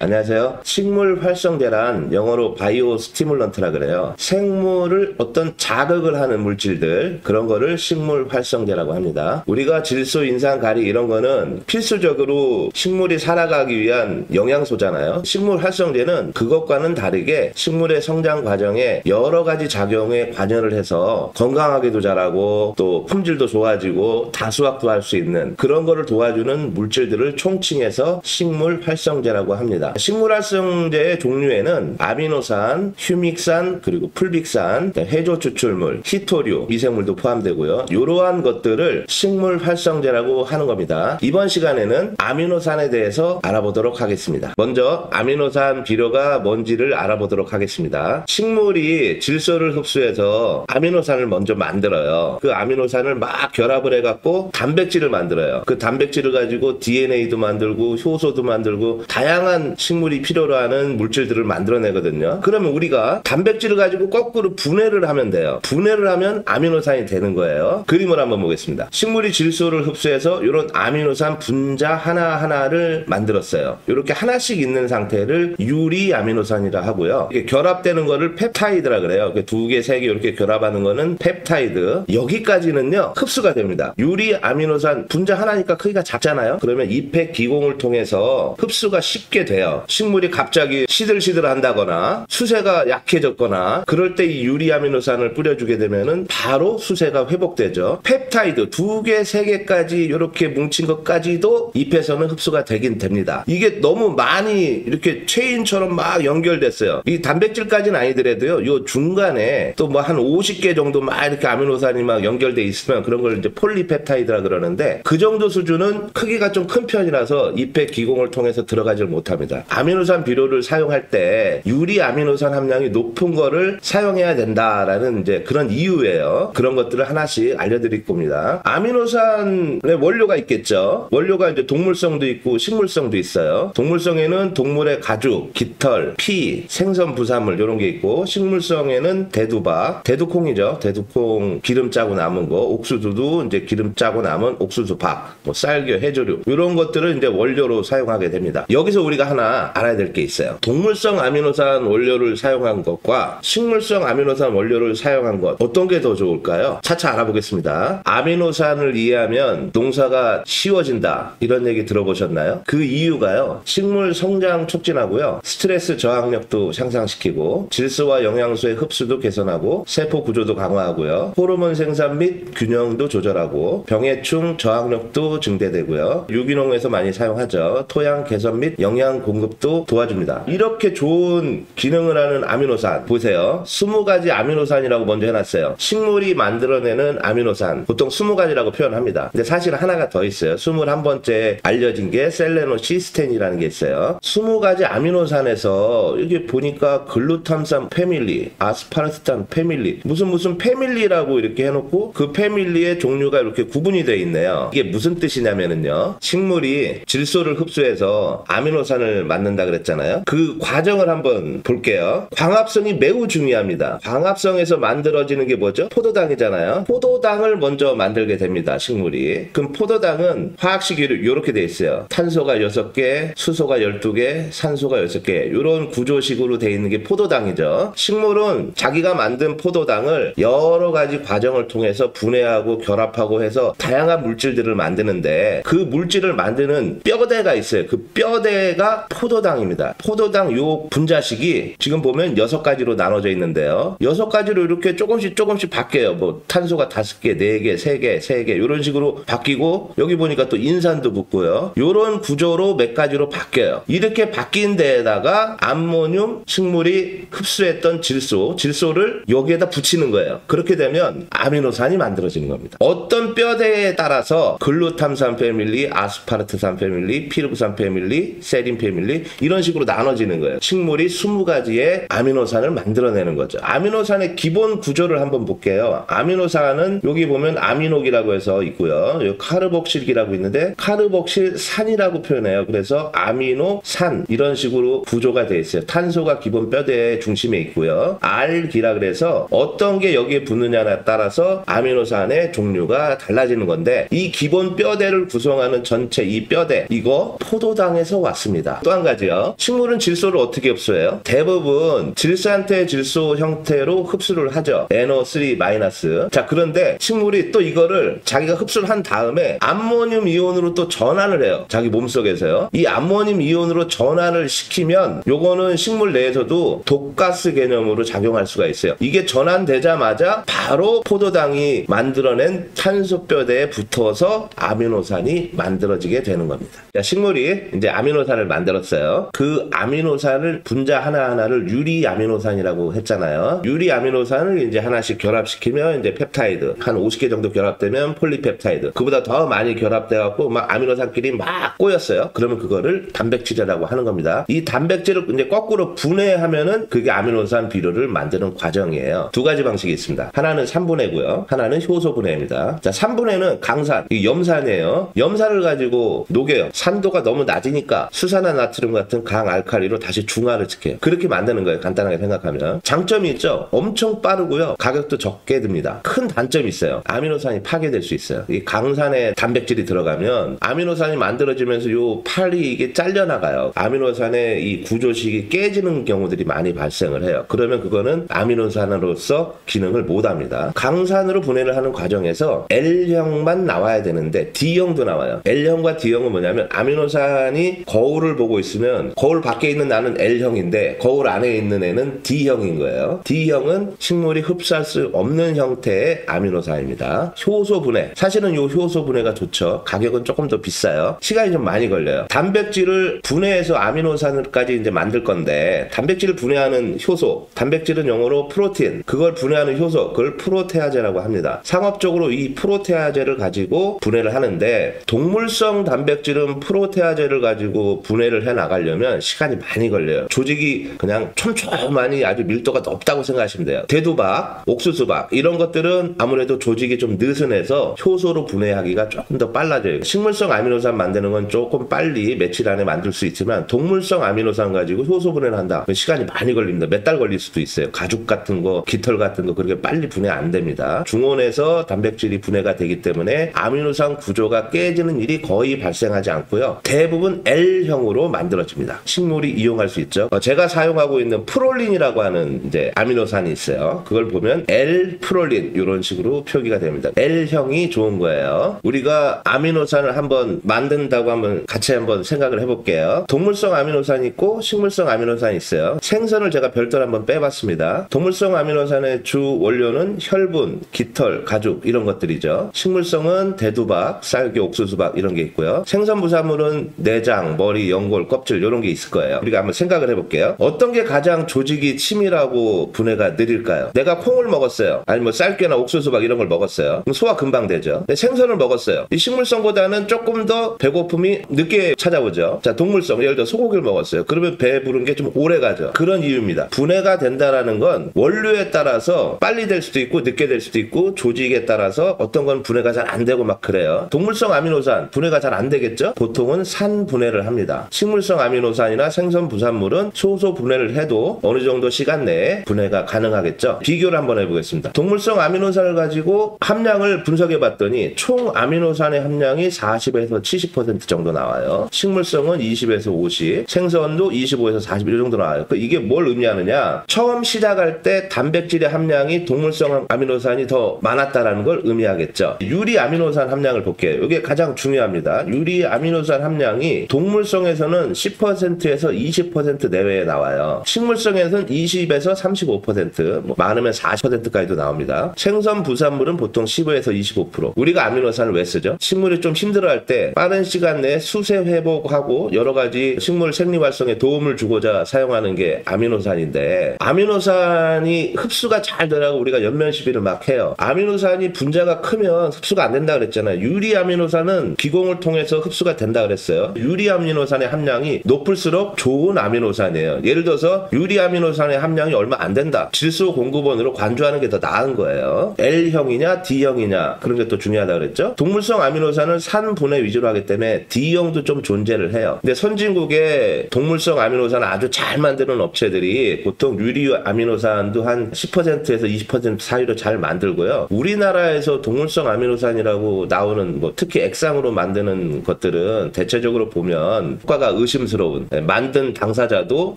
안녕하세요. 식물 활성제란 영어로 바이오 스티뮬런트라 그래요. 생물을 어떤 자극을 하는 물질들, 그런 거를 식물 활성제라고 합니다. 우리가 질소, 인산, 가리 이런 거는 필수적으로 식물이 살아가기 위한 영양소잖아요. 식물 활성제는 그것과는 다르게 식물의 성장 과정에 여러 가지 작용에 관여를 해서 건강하게도 자라고 또 품질도 좋아지고 다수확도 할 수 있는 그런 거를 도와주는 물질들을 총칭해서 식물 활성제라고 합니다. 식물 활성제의 종류에는 아미노산, 휴믹산, 그리고 풀빅산, 해조 추출물, 히토류, 미생물도 포함되고요. 이러한 것들을 식물 활성제라고 하는 겁니다. 이번 시간에는 아미노산에 대해서 알아보도록 하겠습니다. 먼저 아미노산 비료가 뭔지를 알아보도록 하겠습니다. 식물이 질소를 흡수해서 아미노산을 먼저 만들어요. 그 아미노산을 막 결합을 해갖고 단백질을 만들어요. 그 단백질을 가지고 DNA도 만들고 효소도 만들고 다양한 식물이 필요로 하는 물질들을 만들어내거든요. 그러면 우리가 단백질을 가지고 거꾸로 분해를 하면 돼요. 분해를 하면 아미노산이 되는 거예요. 그림을 한번 보겠습니다. 식물이 질소를 흡수해서 이런 아미노산 분자 하나하나를 만들었어요. 이렇게 하나씩 있는 상태를 유리 아미노산이라 하고요. 이게 결합되는 거를 펩타이드라 그래요. 두 개, 세 개 이렇게 결합하는 거는 펩타이드. 여기까지는요, 흡수가 됩니다. 유리 아미노산 분자 하나니까 크기가 작잖아요. 그러면 잎의 기공을 통해서 흡수가 쉽게 돼요. 식물이 갑자기 시들시들 한다거나 수세가 약해졌거나 그럴 때 이 유리 아미노산을 뿌려주게 되면은 바로 수세가 회복되죠. 펩타이드 두 개, 세 개까지 이렇게 뭉친 것까지도 잎에서는 흡수가 되긴 됩니다. 이게 너무 많이 이렇게 체인처럼 막 연결됐어요. 이 단백질까지는 아니더라도요, 요 중간에 또 뭐 한 50개 정도 막 이렇게 아미노산이 막 연결돼 있으면 그런 걸 이제 폴리펩타이드라 그러는데, 그 정도 수준은 크기가 좀 큰 편이라서 잎의 기공을 통해서 들어가질 못합니다. 아미노산 비료를 사용할 때 유리 아미노산 함량이 높은 거를 사용해야 된다라는 이제 그런 이유예요. 그런 것들을 하나씩 알려드릴 겁니다. 아미노산의 원료가 있겠죠. 원료가 이제 동물성도 있고 식물성도 있어요. 동물성에는 동물의 가죽, 깃털, 피, 생선 부산물 이런 게 있고, 식물성에는 대두박, 대두콩이죠. 대두콩 기름 짜고 남은 거, 옥수수도 이제 기름 짜고 남은 옥수수박, 뭐 쌀겨, 해조류 이런 것들을 이제 원료로 사용하게 됩니다. 여기서 우리가 하나 알아야 될 게 있어요. 동물성 아미노산 원료를 사용한 것과 식물성 아미노산 원료를 사용한 것, 어떤 게 더 좋을까요? 차차 알아보겠습니다. 아미노산을 이해하면 농사가 쉬워진다, 이런 얘기 들어보셨나요? 그 이유가요, 식물 성장 촉진하고요, 스트레스 저항력도 향상시키고, 질소와 영양소의 흡수도 개선하고, 세포 구조도 강화하고요, 호르몬 생산 및 균형도 조절하고, 병해충 저항력도 증대되고요, 유기농에서 많이 사용하죠. 토양 개선 및 영양 공급도 도와줍니다. 이렇게 좋은 기능을 하는 아미노산 보세요. 20가지 아미노산이라고 먼저 해놨어요. 식물이 만들어내는 아미노산 보통 20가지라고 표현합니다. 근데 사실 하나가 더 있어요. 21번째 알려진 게 셀레노시스텐이라는 게 있어요. 20가지 아미노산에서 이게 보니까 글루탐산 패밀리, 아스파르탄 패밀리, 무슨 패밀리라고 이렇게 해놓고 그 패밀리의 종류가 이렇게 구분이 되어 있네요. 이게 무슨 뜻이냐면은요, 식물이 질소를 흡수해서 아미노산을 만든다 그랬잖아요. 그 과정을 한번 볼게요. 광합성이 매우 중요합니다. 광합성에서 만들어지는 게 뭐죠? 포도당이잖아요. 포도당을 먼저 만들게 됩니다, 식물이. 그럼 포도당은 화학식이 이렇게 돼 있어요. 탄소가 6개, 수소가 12개, 산소가 6개, 이런 구조식으로 돼 있는 게 포도당이죠. 식물은 자기가 만든 포도당을 여러 가지 과정을 통해서 분해하고 결합하고 해서 다양한 물질들을 만드는데, 그 물질을 만드는 뼈대가 있어요. 그 뼈대가 포도당입니다. 포도당 요 분자식이 지금 보면 6가지로 나눠져 있는데요. 6가지로 이렇게 조금씩 바뀌어요. 뭐 탄소가 5개, 4개, 3개, 3개 이런 식으로 바뀌고, 여기 보니까 또 인산도 붙고요. 요런 구조로 몇 가지로 바뀌어요. 이렇게 바뀐 데에다가 암모늄, 식물이 흡수했던 질소를 여기에다 붙이는 거예요. 그렇게 되면 아미노산이 만들어지는 겁니다. 어떤 뼈대에 따라서 글루탐산 패밀리, 아스파르트산 패밀리, 피르브산 패밀리, 세린 패밀리 이런 식으로 나눠지는 거예요. 식물이 20가지의 아미노산을 만들어내는 거죠. 아미노산의 기본 구조를 한번 볼게요. 아미노산은 여기 보면 아미녹이라고 해서 있고요. 여기 카르복실이라고 있는데 카르복실산이라고 표현해요. 그래서 아미노산 이런 식으로 구조가 되어 있어요. 탄소가 기본 뼈대의 중심에 있고요. 알기라 그래서 어떤 게 여기에 붙느냐에 따라서 아미노산의 종류가 달라지는 건데, 이 기본 뼈대를 구성하는 전체 이 뼈대, 이거 포도당에서 왔습니다. 또 한 가지요. 식물은 질소를 어떻게 흡수해요? 대부분 질산태 질소 형태로 흡수를 하죠. NO3-. 자, 그런데 식물이 또 이거를 자기가 흡수를 한 다음에 암모늄 이온으로 또 전환을 해요. 자기 몸속에서요. 이 암모늄 이온으로 전환을 시키면 요거는 식물 내에서도 독가스 개념으로 작용할 수가 있어요. 이게 전환되자마자 바로 포도당이 만들어낸 탄소뼈대에 붙어서 아미노산이 만들어지게 되는 겁니다. 자, 식물이 이제 아미노산을 만들었어요. 그 아미노산을 분자 하나하나를 유리아미노산이라고 했잖아요. 유리아미노산을 이제 하나씩 결합시키면 이제 펩타이드 한 50개 정도 결합되면 폴리펩타이드, 그보다 더 많이 결합돼 갖고 막 아미노산끼리 막 꼬였어요. 그러면 그거를 단백질이라고 하는 겁니다. 이 단백질을 이제 거꾸로 분해하면은 그게 아미노산 비료를 만드는 과정이에요. 두 가지 방식이 있습니다. 하나는 3분해고요. 하나는 효소 분해입니다. 자, 3분해는 강산, 이 염산이에요. 염산을 가지고 녹여요. 산도가 너무 낮으니까 수산화 나트륨 같은 강알칼리로 다시 중화를 시켜요. 그렇게 만드는 거예요. 간단하게 생각하면. 장점이 있죠. 엄청 빠르고요. 가격도 적게 듭니다. 큰 단점이 있어요. 아미노산이 파괴될 수 있어요. 이 강산에 단백질이 들어가면 아미노산이 만들어지면서 요 팔이 이게 잘려나가요. 아미노산의 이 구조식이 깨지는 경우들이 많이 발생을 해요. 그러면 그거는 아미노산으로서 기능을 못합니다. 강산으로 분해를 하는 과정에서 L형만 나와야 되는데 D형도 나와요. L형과 D형은 뭐냐면 아미노산이 거울을 보고 있으면 거울 밖에 있는 나는 L형인데 거울 안에 있는 애는 D형인 거예요. D형은 식물이 흡수할 수 없는 형태의 아미노산입니다. 효소 분해. 사실은 이 효소 분해가 좋죠. 가격은 조금 더 비싸요. 시간이 좀 많이 걸려요. 단백질을 분해해서 아미노산까지 이제 만들 건데 단백질을 분해하는 효소, 단백질은 영어로 프로틴, 그걸 분해하는 효소, 그걸 프로테아제라고 합니다. 상업적으로 이 프로테아제를 가지고 분해를 하는데 동물성 단백질은 프로테아제를 가지고 분해를 해 나가려면 시간이 많이 걸려요. 조직이 그냥 촘촘하니 아주 밀도가 높다고 생각하시면 돼요. 대두박, 옥수수박 이런 것들은 아무래도 조직이 좀 느슨해서 효소로 분해하기가 조금 더 빨라져요. 식물성 아미노산 만드는 건 조금 빨리 며칠 안에 만들 수 있지만 동물성 아미노산 가지고 효소 분해를 한다. 시간이 많이 걸립니다. 몇 달 걸릴 수도 있어요. 가죽 같은 거, 깃털 같은 거 그렇게 빨리 분해 안 됩니다. 중온에서 단백질이 분해가 되기 때문에 아미노산 구조가 깨지는 일이 거의 발생하지 않고요. 대부분 L형으로 만들어집니다. 식물이 이용할 수 있죠. 제가 사용하고 있는 프롤린이라고 하는 이제 아미노산이 있어요. 그걸 보면 L-프롤린 이런 식으로 표기가 됩니다. L형이 좋은 거예요. 우리가 아미노산을 한번 만든다고 하면 같이 한번 생각을 해볼게요. 동물성 아미노산이 있고 식물성 아미노산이 있어요. 생선을 제가 별도로 한번 빼봤습니다. 동물성 아미노산의 주 원료는 혈분, 깃털, 가죽 이런 것들이죠. 식물성은 대두박, 쌀기, 옥수수박 이런 게 있고요. 생선 부산물은 내장, 머리, 연골, 껍질 이런 게 있을 거예요. 우리가 한번 생각을 해볼게요. 어떤 게 가장 조직이 치밀하고 분해가 느릴까요? 내가 콩을 먹었어요. 아니 뭐 쌀깨나 옥수수박 이런 걸 먹었어요. 그럼 소화 금방 되죠. 근데 생선을 먹었어요. 이 식물성보다는 조금 더 배고픔이 늦게 찾아오죠. 자, 동물성 예를 들어 소고기를 먹었어요. 그러면 배 부른 게 좀 오래 가죠. 그런 이유입니다. 분해가 된다라는 건 원료에 따라서 빨리 될 수도 있고 늦게 될 수도 있고 조직에 따라서 어떤 건 분해가 잘 안 되고 막 그래요. 동물성 아미노산 분해가 잘 안 되겠죠? 보통은 산 분해를 합니다. 식물성 아미노산이나 생선 부산물은 소소 분해를 해도 어느 정도 시간 내에 분해가 가능하겠죠? 비교를 한번 해보겠습니다. 동물성 아미노산을 가지고 함량을 분석해 봤더니 총 아미노산의 함량이 40에서 70% 정도 나와요. 식물성은 20에서 50, 생선도 25에서 40 이 정도 나와요. 이게 뭘 의미하느냐? 처음 시작할 때 단백질의 함량이 동물성 아미노산이 더 많았다라는 걸 의미하겠죠. 유리 아미노산 함량을 볼게요. 이게 가장 중요합니다. 유리 아미노산 함량이 동물성에서는 10%에서 20% 내외에 나와요. 식물성에서는 20에서 35%, 뭐 많으면 40%까지도 나옵니다. 생선 부산물은 보통 15에서 25%. 우리가 아미노산을 왜 쓰죠? 식물이 좀 힘들어할 때 빠른 시간 내에 수세 회복하고 여러 가지 식물 생리 활성에 도움을 주고자 사용하는 게 아미노산인데 아미노산이 흡수가 잘 되라고 우리가 연면 시비를 막 해요. 아미노산이 분자가 크면 흡수가 안 된다 그랬잖아요. 유리 아미노산은 기공을 통해서 흡수가 된다 그랬어요. 유리 아미노산의 함량이 높을수록 좋은 아미노산이에요. 예를 들어서 유리 아미노산의 함량이 얼마 안 된다. 질소 공급원으로 관주하는 게 더 나은 거예요. L형이냐 D형이냐 그런 게 또 중요하다 그랬죠. 동물성 아미노산은 산 분해 위주로 하기 때문에 D형도 좀 존재를 해요. 근데 선진국의 동물성 아미노산을 아주 잘 만드는 업체들이 보통 유리 아미노산도 한 10%에서 20% 사이로 잘 만들고요. 우리나라에서 동물성 아미노산이라고 나오는 뭐 특히 액상으로 만드는 것들은 대체적으로 보면 효과가 의심스러운, 만든 당사자도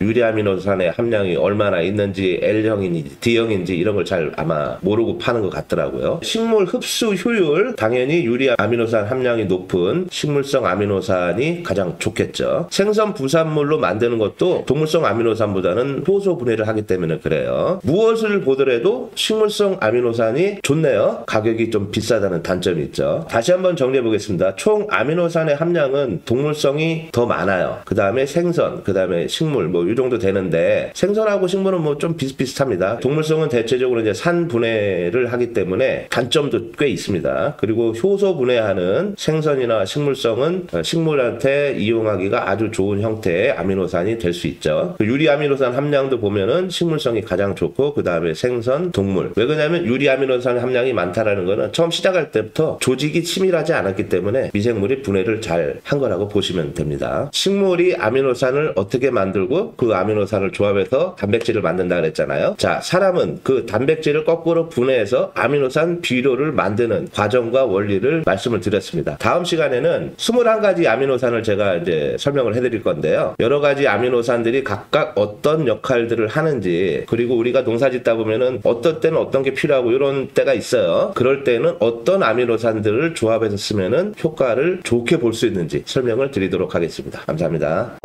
유리아미노산의 함량이 얼마나 있는지 L형인지 D형인지 이런 걸 잘 아마 모르고 파는 것 같더라고요. 식물 흡수 효율, 당연히 유리아미노산 함량이 높은 식물성 아미노산이 가장 좋겠죠. 생선 부산물로 만드는 것도 동물성 아미노산보다는 효소 분해를 하기 때문에 그래요. 무엇을 보더라도 식물성 아미노산이 좋네요. 가격이 좀 비싸다는 단점이 있죠. 다시 한번 정리해 보겠습니다. 총 아미노산의 함량은 동물성이 더 많아요. 그 다음에 생선, 그 다음에 식물 뭐 이 정도 되는데, 생선하고 식물은 뭐 좀 비슷비슷합니다. 동물성은 대체적으로 이제 산 분해를 하기 때문에 단점도 꽤 있습니다. 그리고 효소 분해하는 생선이나 식물성은 식물한테 이용하기가 아주 좋은 형태의 아미노산이 될 수 있죠. 유리아미노산 함량도 보면은 식물성이 가장 좋고, 그 다음에 생선, 동물. 왜 그러냐면 유리아미노산 함량이 많다라는 거는 처음 시작할 때부터 조직이 치밀하지 않았기 때문에 미생물이 분해를 잘 한 거라고 보시면 됩니다. 식물이 아미노산을 어떻게 만들고 그 아미노산을 조합해서 단백질을 만든다 그랬잖아요. 자, 사람은 그 단백질을 거꾸로 분해해서 아미노산 비료를 만드는 과정과 원리를 말씀을 드렸습니다. 다음 시간에는 21가지 아미노산을 제가 이제 설명을 해드릴 건데요. 여러 가지 아미노산들이 각각 어떤 역할들을 하는지, 그리고 우리가 농사 짓다 보면은 어떤 때는 어떤 게 필요하고 이런 때가 있어요. 그럴 때는 어떤 아미노산들을 조합해서 쓰면은 효과를 좋게 볼 수 있는지 설명을 드리도록 하겠습니다. 감사합니다.